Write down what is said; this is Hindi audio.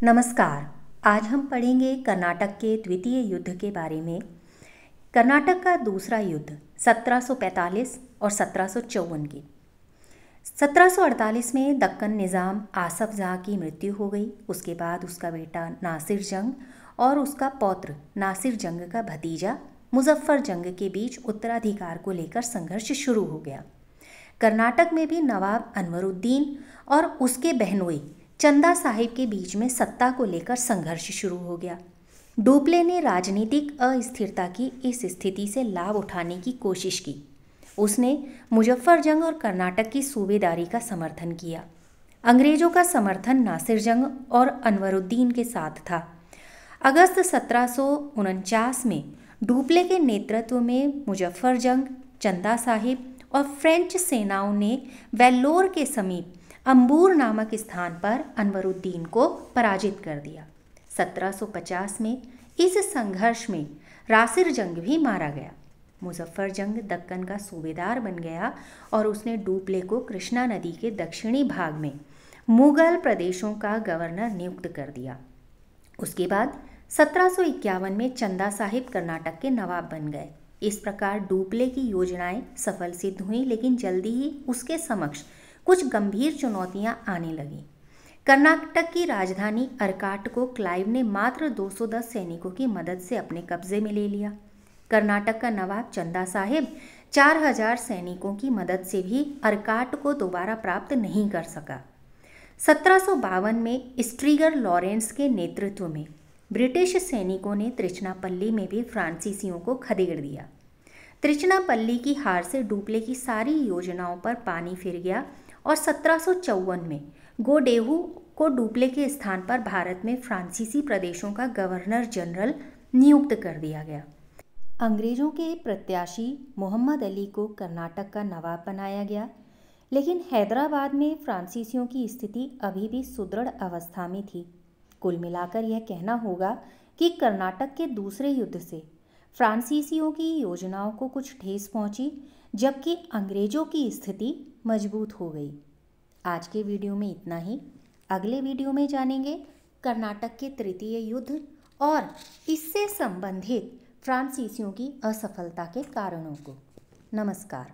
नमस्कार। आज हम पढ़ेंगे कर्नाटक के द्वितीय युद्ध के बारे में। कर्नाटक का दूसरा युद्ध 1745 और 1754 की। 1748 में दक्कन निज़ाम आसफ जहाँ की मृत्यु हो गई। उसके बाद उसका बेटा नासिर जंग और उसका पौत्र नासिर जंग का भतीजा मुजफ्फर जंग के बीच उत्तराधिकार को लेकर संघर्ष शुरू हो गया। कर्नाटक में भी नवाब अनवरुद्दीन और उसके बहनोई चंदा साहिब के बीच में सत्ता को लेकर संघर्ष शुरू हो गया। डुप्ले ने राजनीतिक अस्थिरता की इस स्थिति से लाभ उठाने की कोशिश की। उसने मुजफ्फर जंग और कर्नाटक की सूबेदारी का समर्थन किया। अंग्रेजों का समर्थन नासिर जंग और अनवरुद्दीन के साथ था। अगस्त 1749 में डुप्ले के नेतृत्व में मुजफ्फर जंग, चंदा साहिब और फ्रेंच सेनाओं ने वेल्लोर के समीप अंबूर नामक स्थान पर अनवरुद्दीन को पराजित कर दिया। 1750 में इस संघर्ष में नासिर जंग भी मारा गया। मुजफ्फर जंग दक्कन का सूबेदार बन गया और उसने डुप्ले को कृष्णा नदी के दक्षिणी भाग में मुगल प्रदेशों का गवर्नर नियुक्त कर दिया। उसके बाद 1751 में चंदा साहिब कर्नाटक के नवाब बन गए। इस प्रकार डुप्ले की योजनाएं सफल सिद्ध हुई, लेकिन जल्दी ही उसके समक्ष कुछ गंभीर चुनौतियां आने लगीं। कर्नाटक की राजधानी अरकाट को क्लाइव ने मात्र 210 सैनिकों की मदद से अपने कब्जे में ले लिया। कर्नाटक का नवाब चंदा साहिब 4000 सैनिकों की मदद से भी अरकाट को दोबारा प्राप्त नहीं कर सका। 1752 में स्ट्रीगर लॉरेंस के नेतृत्व में ब्रिटिश सैनिकों ने त्रिचनापल्ली में भी फ्रांसीसियों को खदेड़ दिया। त्रिचनापल्ली की हार से डुप्ले की सारी योजनाओं पर पानी फिर गया और 1754 में गोडेहू को डुप्ले के स्थान पर भारत में फ्रांसीसी प्रदेशों का गवर्नर जनरल नियुक्त कर दिया गया। अंग्रेजों के प्रत्याशी मोहम्मद अली को कर्नाटक का नवाब बनाया गया, लेकिन हैदराबाद में फ्रांसीसियों की स्थिति अभी भी सुदृढ़ अवस्था में थी। कुल मिलाकर यह कहना होगा कि कर्नाटक के दूसरे युद्ध से फ्रांसीसियों की योजनाओं को कुछ ठेस पहुंची, जबकि अंग्रेजों की स्थिति मजबूत हो गई। आज के वीडियो में इतना ही। अगले वीडियो में जानेंगे कर्नाटक के तृतीय युद्ध और इससे संबंधित फ्रांसीसियों की असफलता के कारणों को। नमस्कार।